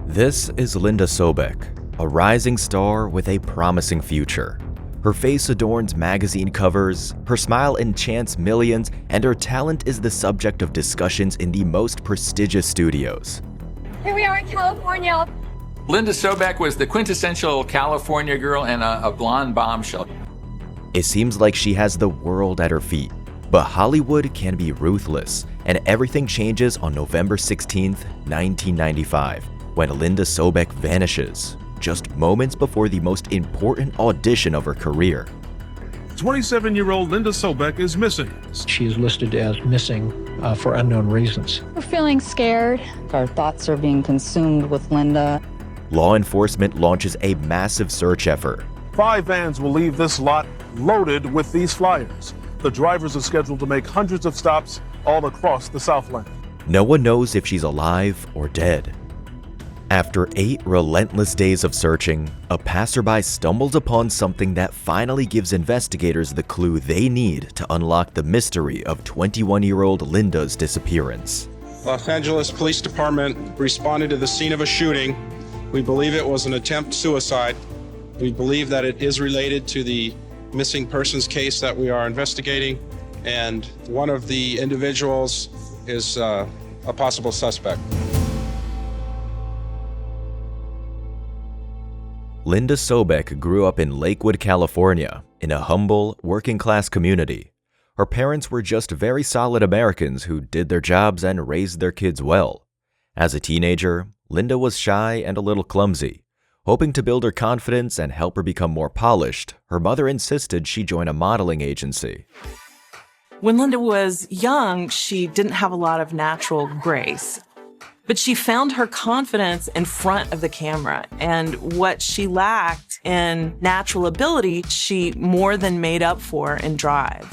This is Linda Sobec, a rising star with a promising future. Her face adorns magazine covers, her smile enchants millions, and her talent is the subject of discussions in the most prestigious studios. Here we are in California. Linda Sobec was the quintessential California girl and a blonde bombshell. It seems like she has the world at her feet, but Hollywood can be ruthless, and everything changes on November 16th, 1995, when Linda Sobec vanishes, just moments before the most important audition of her career. 27-year-old Linda Sobec is missing. She is listed as missing for unknown reasons. We're feeling scared. Our thoughts are being consumed with Linda. Law enforcement launches a massive search effort. 5 vans will leave this lot loaded with these flyers. The drivers are scheduled to make hundreds of stops all across the Southland. No one knows if she's alive or dead. After 8 relentless days of searching, a passerby stumbles upon something that finally gives investigators the clue they need to unlock the mystery of 21-year-old Linda's disappearance. Los Angeles Police Department responded to the scene of a shooting. We believe it was an attempt suicide. We believe that it is related to the missing persons case that we are investigating, and one of the individuals is a possible suspect. Linda Sobec grew up in Lakewood, California, in a humble, working-class community. Her parents were just very solid Americans who did their jobs and raised their kids well. As a teenager, Linda was shy and a little clumsy. Hoping to build her confidence and help her become more polished, her mother insisted she join a modeling agency. When Linda was young, she didn't have a lot of natural grace. But she found her confidence in front of the camera, and what she lacked in natural ability, she more than made up for in drive.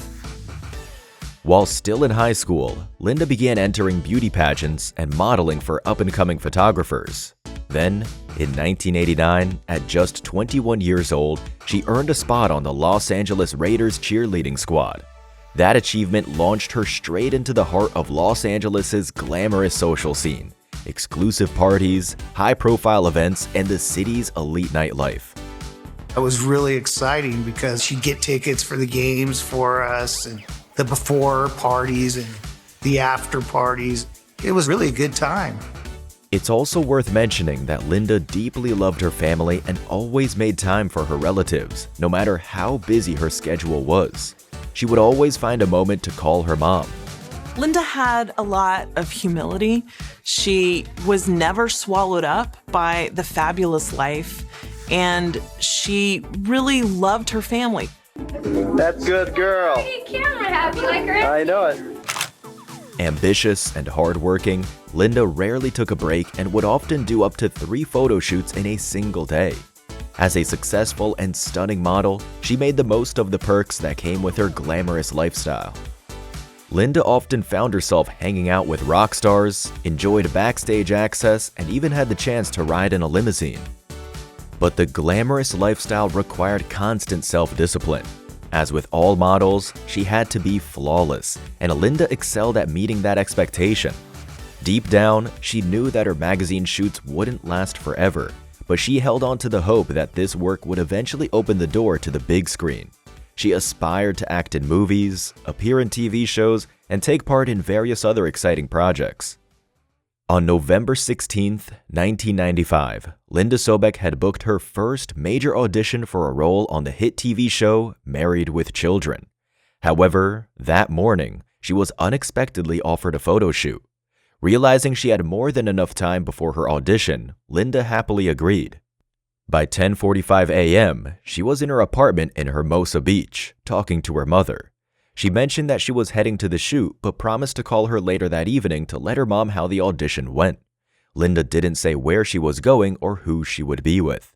While still in high school, Linda began entering beauty pageants and modeling for up-and-coming photographers. Then, in 1989, at just 21 years old, she earned a spot on the Los Angeles Raiders cheerleading squad. That achievement launched her straight into the heart of Los Angeles' glamorous social scene. Exclusive parties, high-profile events, and the city's elite nightlife. It was really exciting because she'd get tickets for the games for us, and the before parties and the after parties. It was really a good time. It's also worth mentioning that Linda deeply loved her family and always made time for her relatives, no matter how busy her schedule was. She would always find a moment to call her mom. Linda had a lot of humility. She was never swallowed up by the fabulous life, and she really loved her family. That's good, girl. Hey, camera happy like her. I know it. Ambitious and hardworking, Linda rarely took a break and would often do up to 3 photo shoots in a single day. As a successful and stunning model, she made the most of the perks that came with her glamorous lifestyle. Linda often found herself hanging out with rock stars, enjoyed backstage access, and even had the chance to ride in a limousine. But the glamorous lifestyle required constant self-discipline. As with all models, she had to be flawless, and Linda excelled at meeting that expectation. Deep down, she knew that her magazine shoots wouldn't last forever, but she held on to the hope that this work would eventually open the door to the big screen. She aspired to act in movies, appear in TV shows, and take part in various other exciting projects. On November 16, 1995, Linda Sobec had booked her first major audition for a role on the hit TV show Married with Children. However, that morning, she was unexpectedly offered a photo shoot. Realizing she had more than enough time before her audition, Linda happily agreed. By 10:45 a.m., she was in her apartment in Hermosa Beach, talking to her mother. She mentioned that she was heading to the shoot, but promised to call her later that evening to let her mom how the audition went. Linda didn't say where she was going or who she would be with.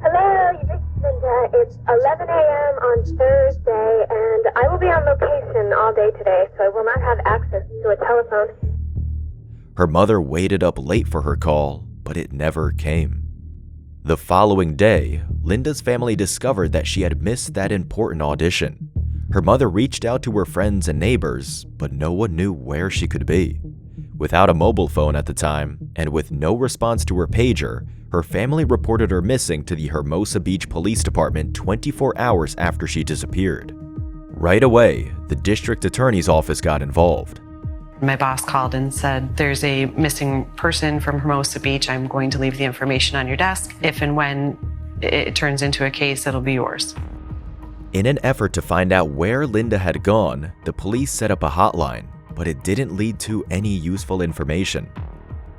Hello, this is Linda. It's 11 a.m. on Thursday, and I will be on location all day today, so I will not have access to a telephone. Her mother waited up late for her call, but it never came. The following day, Linda's family discovered that she had missed that important audition. Her mother reached out to her friends and neighbors, but no one knew where she could be. Without a mobile phone at the time, and with no response to her pager, her family reported her missing to the Hermosa Beach Police Department 24 hours after she disappeared. Right away, the district attorney's office got involved. My boss called and said, there's a missing person from Hermosa Beach. I'm going to leave the information on your desk. If and when it turns into a case, it'll be yours. In an effort to find out where Linda had gone, the police set up a hotline, but it didn't lead to any useful information.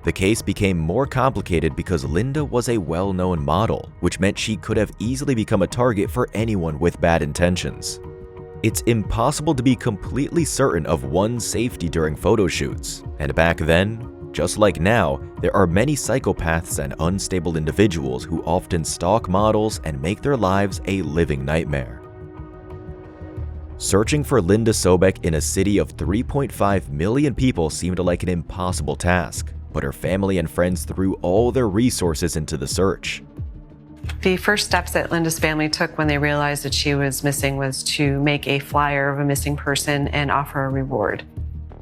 The case became more complicated because Linda was a well-known model, which meant she could have easily become a target for anyone with bad intentions. It's impossible to be completely certain of one's safety during photo shoots, and back then, just like now, there are many psychopaths and unstable individuals who often stalk models and make their lives a living nightmare. Searching for Linda Sobec in a city of 3.5 million people seemed like an impossible task, but her family and friends threw all their resources into the search. The first steps that Linda's family took when they realized that she was missing was to make a flyer of a missing person and offer a reward.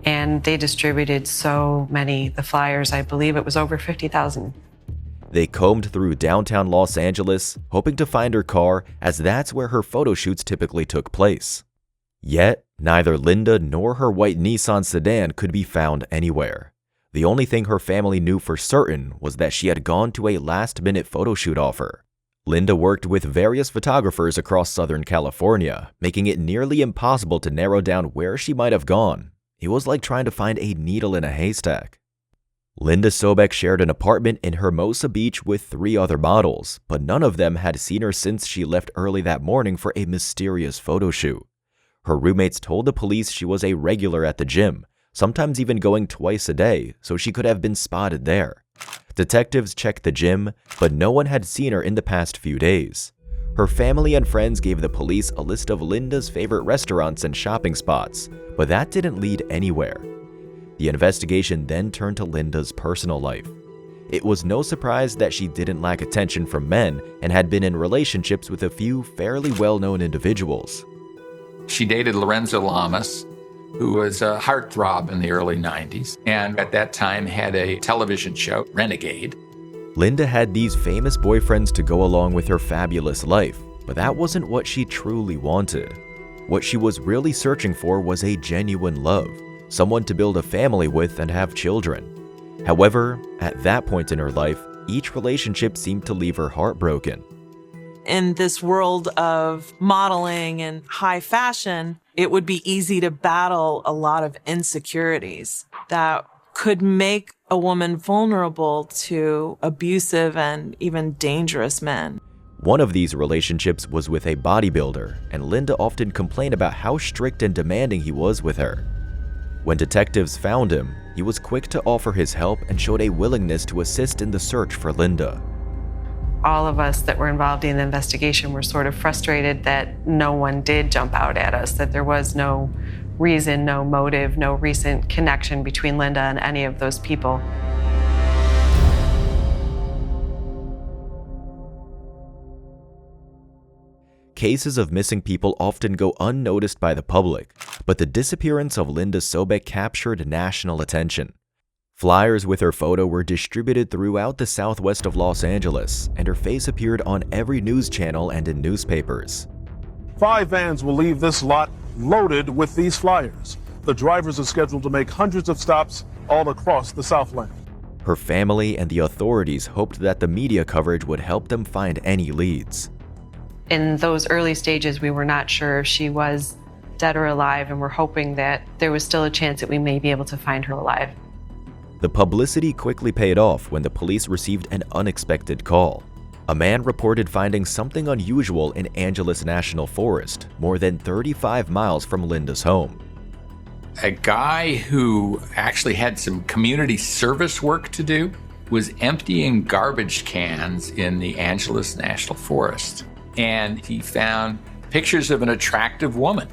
And they distributed so many, the flyers, I believe it was over 50,000. They combed through downtown Los Angeles, hoping to find her car, as that's where her photo shoots typically took place. Yet, neither Linda nor her white Nissan sedan could be found anywhere. The only thing her family knew for certain was that she had gone to a last-minute photo shoot offer. Linda worked with various photographers across Southern California, making it nearly impossible to narrow down where she might have gone. It was like trying to find a needle in a haystack. Linda Sobec shared an apartment in Hermosa Beach with 3 other models, but none of them had seen her since she left early that morning for a mysterious photo shoot. Her roommates told the police she was a regular at the gym, sometimes even going twice a day, so she could have been spotted there. Detectives checked the gym, but no one had seen her in the past few days. Her family and friends gave the police a list of Linda's favorite restaurants and shopping spots, but that didn't lead anywhere. The investigation then turned to Linda's personal life. It was no surprise that she didn't lack attention from men and had been in relationships with a few fairly well-known individuals. She dated Lorenzo Lamas, who was a heartthrob in the early 90s, and at that time had a television show, Renegade. Linda had these famous boyfriends to go along with her fabulous life, but that wasn't what she truly wanted. What she was really searching for was a genuine love, someone to build a family with and have children. However, at that point in her life, each relationship seemed to leave her heartbroken. In this world of modeling and high fashion, it would be easy to battle a lot of insecurities that could make a woman vulnerable to abusive and even dangerous men. One of these relationships was with a bodybuilder, and Linda often complained about how strict and demanding he was with her. When detectives found him, he was quick to offer his help and showed a willingness to assist in the search for Linda. All of us that were involved in the investigation were sort of frustrated that no one did jump out at us, that there was no reason, no motive, no recent connection between Linda and any of those people. Cases of missing people often go unnoticed by the public, but the disappearance of Linda Sobec captured national attention. Flyers with her photo were distributed throughout the southwest of Los Angeles, and her face appeared on every news channel and in newspapers. 5 vans will leave this lot loaded with these flyers. The drivers are scheduled to make hundreds of stops all across the Southland. Her family and the authorities hoped that the media coverage would help them find any leads. In those early stages, we were not sure if she was dead or alive, and we're hoping that there was still a chance that we may be able to find her alive. The publicity quickly paid off when the police received an unexpected call. A man reported finding something unusual in Angeles National Forest, more than 35 miles from Linda's home. A guy who actually had some community service work to do was emptying garbage cans in the Angeles National Forest, and he found pictures of an attractive woman.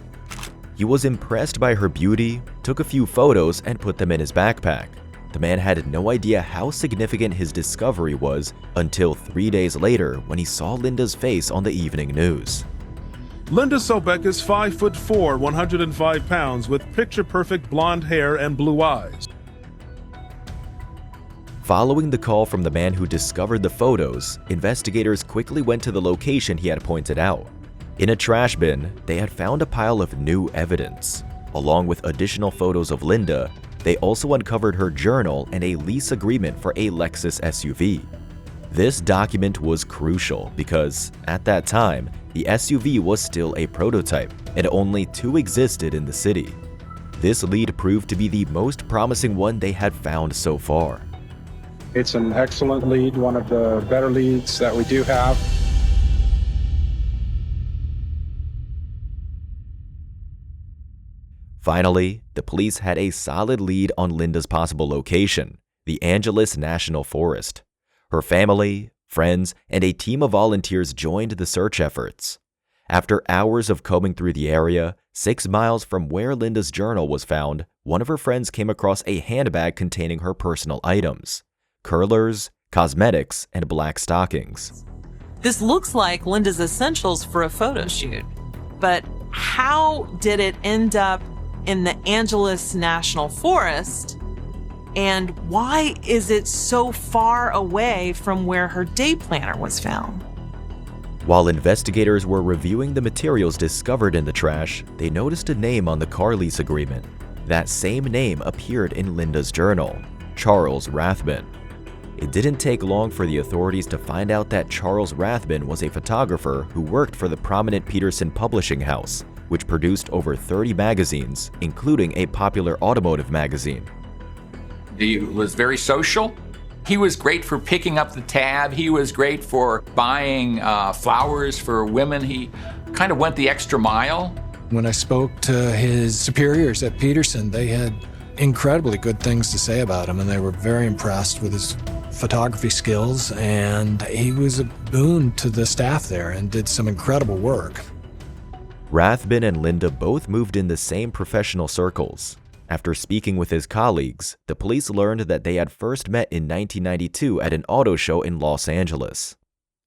He was impressed by her beauty, took a few photos, and put them in his backpack. The man had no idea how significant his discovery was until 3 days later when he saw Linda's face on the evening news. Linda Sobec is 5'4", 105 pounds with picture-perfect blonde hair and blue eyes. Following the call from the man who discovered the photos, investigators quickly went to the location he had pointed out. In a trash bin, they had found a pile of new evidence. Along with additional photos of Linda, they also uncovered her journal and a lease agreement for a Lexus SUV. This document was crucial because, at that time, the SUV was still a prototype and only 2 existed in the city. This lead proved to be the most promising one they had found so far. It's an excellent lead, one of the better leads that we do have. Finally, the police had a solid lead on Linda's possible location, the Angeles National Forest. Her family, friends, and a team of volunteers joined the search efforts. After hours of combing through the area, 6 miles from where Linda's journal was found, one of her friends came across a handbag containing her personal items: curlers, cosmetics, and black stockings. This looks like Linda's essentials for a photo shoot. But how did it end up in the Angeles National Forest? And why is it so far away from where her day planner was found? While investigators were reviewing the materials discovered in the trash, they noticed a name on the car lease agreement. That same name appeared in Linda's journal: Charles Rathbun. It didn't take long for the authorities to find out that Charles Rathbun was a photographer who worked for the prominent Peterson publishing house, which produced over 30 magazines, including a popular automotive magazine. He was very social. He was great for picking up the tab. He was great for buying flowers for women. He kind of went the extra mile. When I spoke to his superiors at Peterson, they had incredibly good things to say about him, and they were very impressed with his photography skills, and he was a boon to the staff there and did some incredible work. Rathbun and Linda both moved in the same professional circles. After speaking with his colleagues, the police learned that they had first met in 1992 at an auto show in Los Angeles.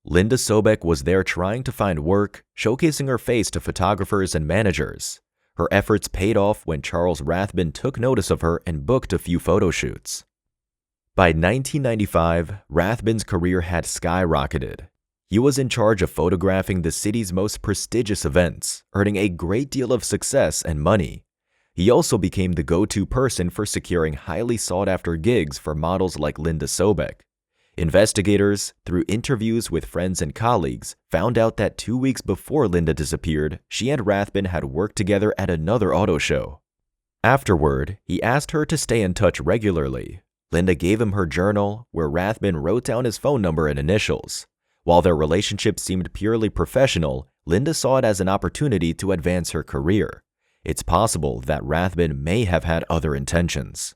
Linda Sobec was there trying to find work, showcasing her face to photographers and managers. Her efforts paid off when Charles Rathbun took notice of her and booked a few photo shoots. By 1995, Rathbun's career had skyrocketed. He was in charge of photographing the city's most prestigious events, earning a great deal of success and money. He also became the go-to person for securing highly sought-after gigs for models like Linda Sobec. Investigators, through interviews with friends and colleagues, found out that 2 weeks before Linda disappeared, she and Rathbun had worked together at another auto show. Afterward, he asked her to stay in touch regularly. Linda gave him her journal, where Rathbun wrote down his phone number and initials. While their relationship seemed purely professional, Linda saw it as an opportunity to advance her career. It's possible that Rathbun may have had other intentions.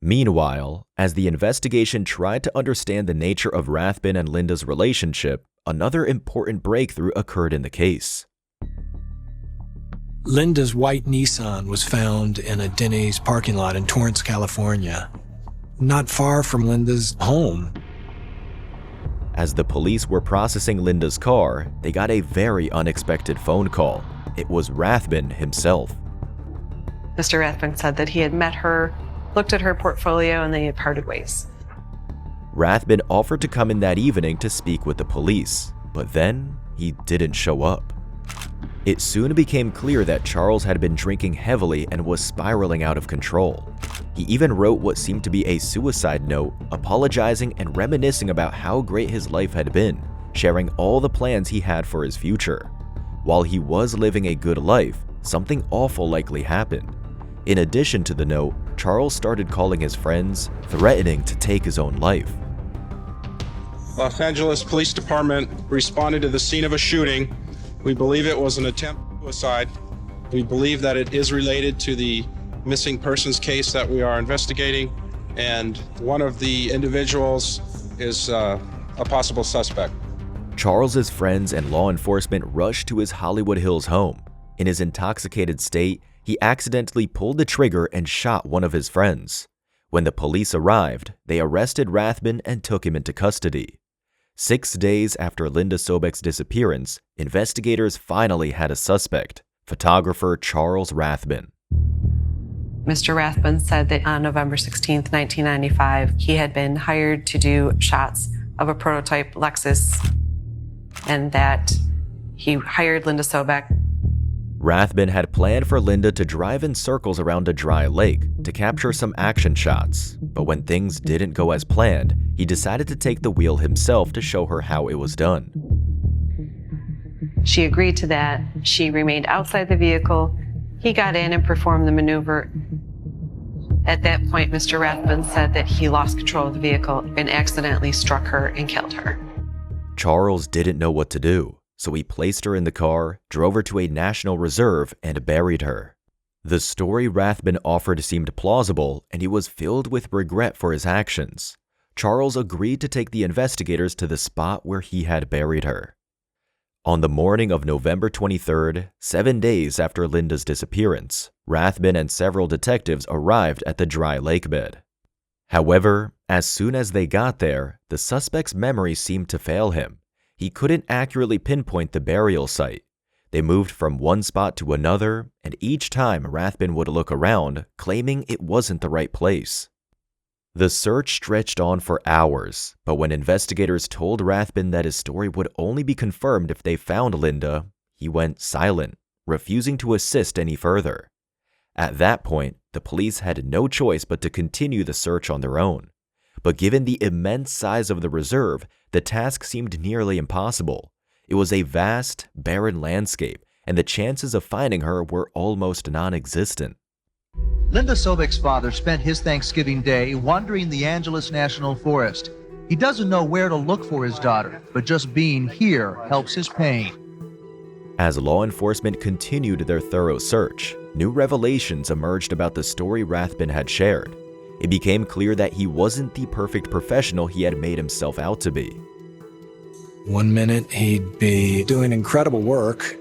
Meanwhile, as the investigation tried to understand the nature of Rathbun and Linda's relationship, another important breakthrough occurred in the case. Linda's white Nissan was found in a Denny's parking lot in Torrance, California, not far from Linda's home. As the police were processing Linda's car, they got a very unexpected phone call. It was Rathbun himself. Mr. Rathbun said that he had met her, looked at her portfolio, and they had parted ways. Rathbun offered to come in that evening to speak with the police, but then he didn't show up. It soon became clear that Charles had been drinking heavily and was spiraling out of control. He even wrote what seemed to be a suicide note, apologizing and reminiscing about how great his life had been, sharing all the plans he had for his future. While he was living a good life, something awful likely happened. In addition to the note, Charles started calling his friends, threatening to take his own life. Los Angeles Police Department responded to the scene of a shooting. We believe it was an attempt suicide. We believe that it is related to the missing persons case that we are investigating, and one of the individuals is a possible suspect. Charles's friends and law enforcement rushed to his Hollywood Hills home. In his intoxicated state, he accidentally pulled the trigger and shot one of his friends. When the police arrived, they arrested Rathbun and took him into custody. 6 days after Linda Sobec's disappearance, investigators finally had a suspect, photographer Charles Rathbun. Mr. Rathbun said that on November 16th, 1995, he had been hired to do shots of a prototype Lexus and that he hired Linda Sobec. Rathbun had planned for Linda to drive in circles around a dry lake to capture some action shots, but when things didn't go as planned, he decided to take the wheel himself to show her how it was done. She agreed to that. She remained outside the vehicle. He got in and performed the maneuver. At that point, Mr. Rathbun said that he lost control of the vehicle and accidentally struck her and killed her. Charles didn't know what to do, so he placed her in the car, drove her to a national reserve, and buried her. The story Rathbun offered seemed plausible, and he was filled with regret for his actions. Charles agreed to take the investigators to the spot where he had buried her. On the morning of November 23rd, 7 days after Linda's disappearance, Rathbun and several detectives arrived at the dry lake bed. However, as soon as they got there, the suspect's memory seemed to fail him. He couldn't accurately pinpoint the burial site. They moved from one spot to another, and each time Rathbun would look around, claiming it wasn't the right place. The search stretched on for hours, but when investigators told Rathbun that his story would only be confirmed if they found Linda, he went silent, refusing to assist any further. At that point, the police had no choice but to continue the search on their own. But given the immense size of the reserve, the task seemed nearly impossible. It was a vast, barren landscape, and the chances of finding her were almost non-existent. Linda Sobec's father spent his Thanksgiving Day wandering the Angeles National Forest. He doesn't know where to look for his daughter, but just being here helps his pain. As law enforcement continued their thorough search, new revelations emerged about the story Rathbun had shared. It became clear that he wasn't the perfect professional he had made himself out to be. One minute he'd be doing incredible work,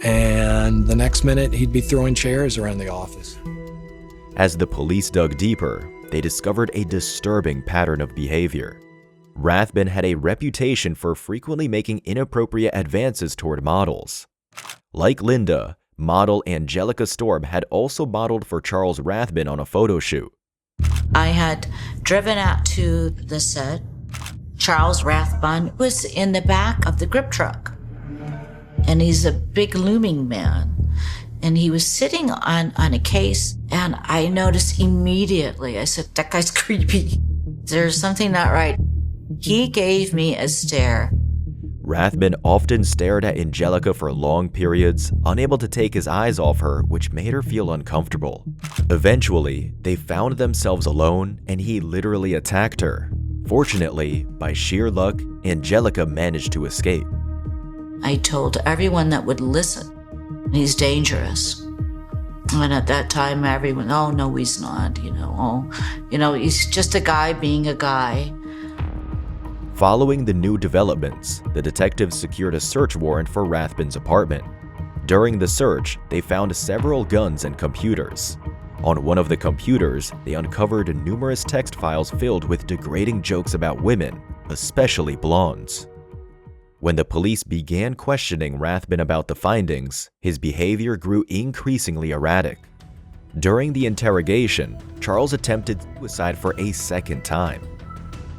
and the next minute he'd be throwing chairs around the office. As the police dug deeper, they discovered a disturbing pattern of behavior. Rathbun had a reputation for frequently making inappropriate advances toward models. Like Linda, model Angelica Storm had also modeled for Charles Rathbun on a photo shoot. I had driven out to the set. Charles Rathbun was in the back of the grip truck. And he's a big looming man. And he was sitting on a case, and I noticed immediately, I said, that guy's creepy. There's something not right. He gave me a stare. Rathbun often stared at Angelica for long periods, unable to take his eyes off her, which made her feel uncomfortable. Eventually, they found themselves alone, and he literally attacked her. Fortunately, by sheer luck, Angelica managed to escape. I told everyone that would listen, he's dangerous. And at that time, everyone, oh, no, he's not, he's just a guy being a guy. Following the new developments, the detectives secured a search warrant for Rathbun's apartment. During the search, they found several guns and computers. On one of the computers, they uncovered numerous text files filled with degrading jokes about women, especially blondes. When the police began questioning Rathbun about the findings, his behavior grew increasingly erratic. During the interrogation, Charles attempted suicide for a second time.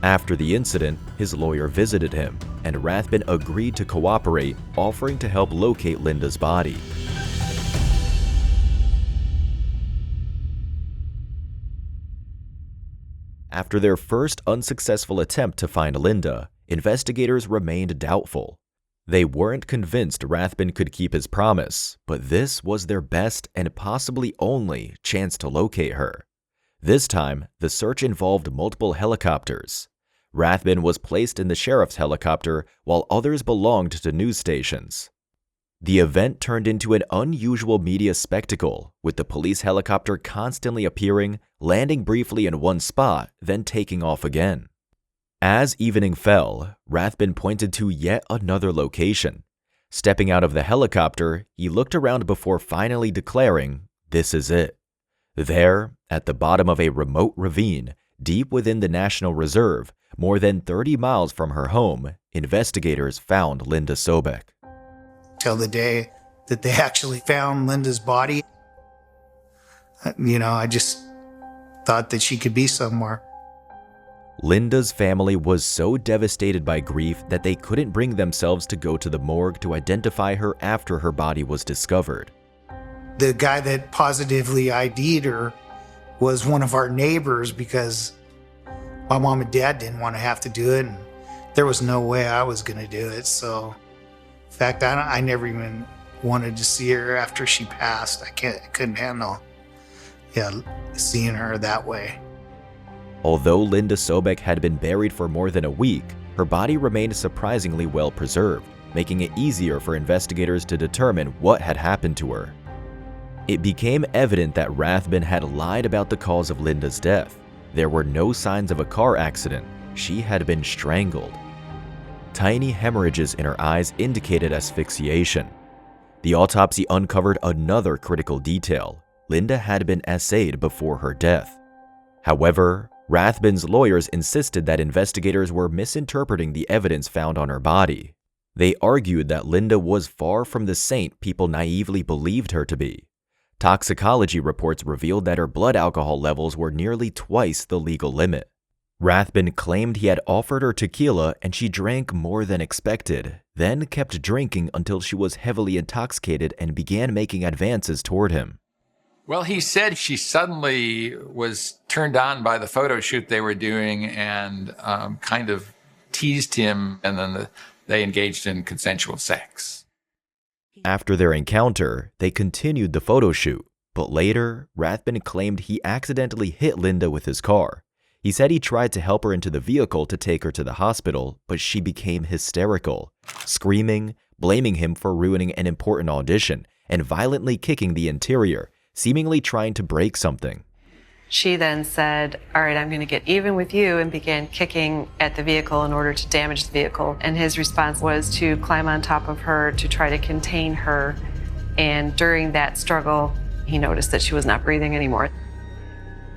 After the incident, his lawyer visited him, and Rathbun agreed to cooperate, offering to help locate Linda's body. After their first unsuccessful attempt to find Linda, investigators remained doubtful. They weren't convinced Rathbun could keep his promise, but this was their best and possibly only chance to locate her. This time, the search involved multiple helicopters. Rathbun was placed in the sheriff's helicopter, while others belonged to news stations. The event turned into an unusual media spectacle, with the police helicopter constantly appearing, landing briefly in one spot, then taking off again. As evening fell, Rathbun pointed to yet another location. Stepping out of the helicopter, he looked around before finally declaring, "This is it." There, at the bottom of a remote ravine, deep within the National Reserve, more than 30 miles from her home, investigators found Linda Sobec. Till the day that they actually found Linda's body, I just thought that she could be somewhere. Linda's family was so devastated by grief that they couldn't bring themselves to go to the morgue to identify her after her body was discovered. The guy that positively ID'd her was one of our neighbors because my mom and dad didn't want to have to do it, and there was no way I was going to do it. So, in fact, I never even wanted to see her after she passed. I couldn't handle, seeing her that way. Although Linda Sobec had been buried for more than a week, her body remained surprisingly well preserved, making it easier for investigators to determine what had happened to her. It became evident that Rathbun had lied about the cause of Linda's death. There were no signs of a car accident. She had been strangled. Tiny hemorrhages in her eyes indicated asphyxiation. The autopsy uncovered another critical detail. Linda had been assayed before her death. However, Rathbun's lawyers insisted that investigators were misinterpreting the evidence found on her body. They argued that Linda was far from the saint people naively believed her to be. Toxicology reports revealed that her blood alcohol levels were nearly twice the legal limit. Rathbun claimed he had offered her tequila and she drank more than expected, then kept drinking until she was heavily intoxicated and began making advances toward him. Well, he said she suddenly was turned on by the photo shoot they were doing and kind of teased him, and then they engaged in consensual sex. After their encounter, they continued the photo shoot, but later, Rathbun claimed he accidentally hit Linda with his car. He said he tried to help her into the vehicle to take her to the hospital, but she became hysterical, screaming, blaming him for ruining an important audition, and violently kicking the interior, seemingly trying to break something. She then said, "All right, I'm going to get even with you," and began kicking at the vehicle in order to damage the vehicle. And his response was to climb on top of her to try to contain her. And during that struggle, he noticed that she was not breathing anymore.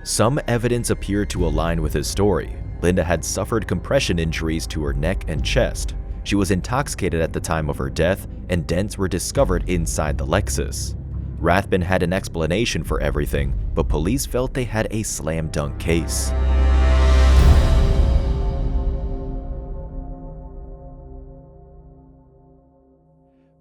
Some evidence appeared to align with his story. Linda had suffered compression injuries to her neck and chest. She was intoxicated at the time of her death, and dents were discovered inside the Lexus. Rathbun had an explanation for everything, but police felt they had a slam-dunk case.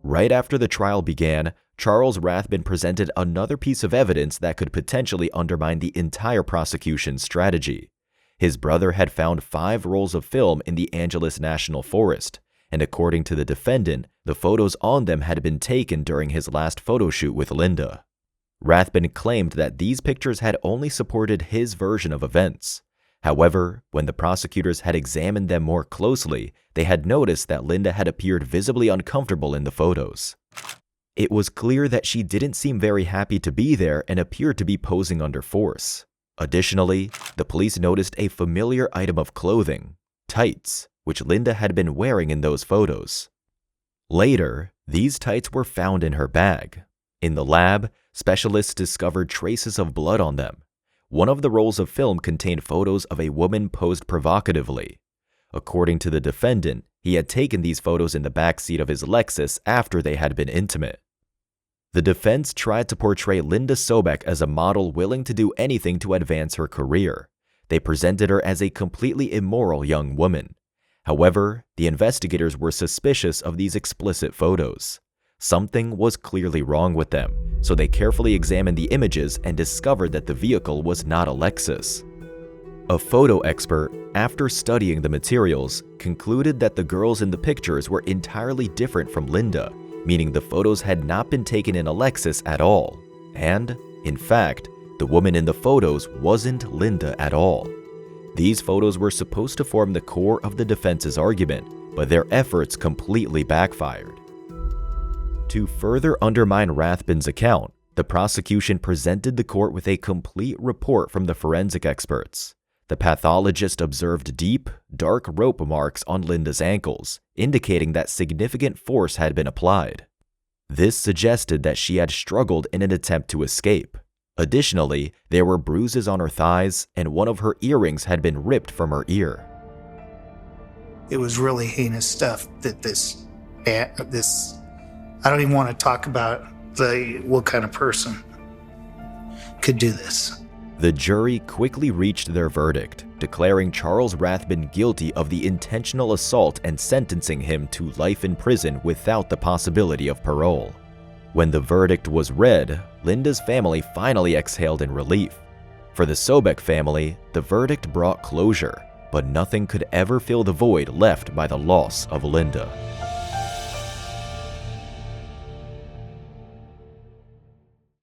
Right after the trial began, Charles Rathbun presented another piece of evidence that could potentially undermine the entire prosecution's strategy. His brother had found 5 rolls of film in the Angeles National Forest, and according to the defendant, the photos on them had been taken during his last photo shoot with Linda. Rathbun claimed that these pictures had only supported his version of events. However, when the prosecutors had examined them more closely, they had noticed that Linda had appeared visibly uncomfortable in the photos. It was clear that she didn't seem very happy to be there and appeared to be posing under force. Additionally, the police noticed a familiar item of clothing, tights, which Linda had been wearing in those photos. Later, these tights were found in her bag. In the lab, specialists discovered traces of blood on them. One of the rolls of film contained photos of a woman posed provocatively. According to the defendant, he had taken these photos in the backseat of his Lexus after they had been intimate. The defense tried to portray Linda Sobec as a model willing to do anything to advance her career. They presented her as a completely immoral young woman. However, the investigators were suspicious of these explicit photos. Something was clearly wrong with them, so they carefully examined the images and discovered that the vehicle was not a Lexus. A photo expert, after studying the materials, concluded that the girls in the pictures were entirely different from Linda, meaning the photos had not been taken in a Lexus at all. And, in fact, the woman in the photos wasn't Linda at all. These photos were supposed to form the core of the defense's argument, but their efforts completely backfired. To further undermine Rathbun's account, the prosecution presented the court with a complete report from the forensic experts. The pathologist observed deep, dark rope marks on Linda's ankles, indicating that significant force had been applied. This suggested that she had struggled in an attempt to escape. Additionally, there were bruises on her thighs, and one of her earrings had been ripped from her ear. It was really heinous stuff that this I don't even want to talk about what kind of person. could do this. The jury quickly reached their verdict, declaring Charles Rathbun guilty of the intentional assault and sentencing him to life in prison without the possibility of parole. When the verdict was read, Linda's family finally exhaled in relief. For the Sobec family, the verdict brought closure, but nothing could ever fill the void left by the loss of Linda.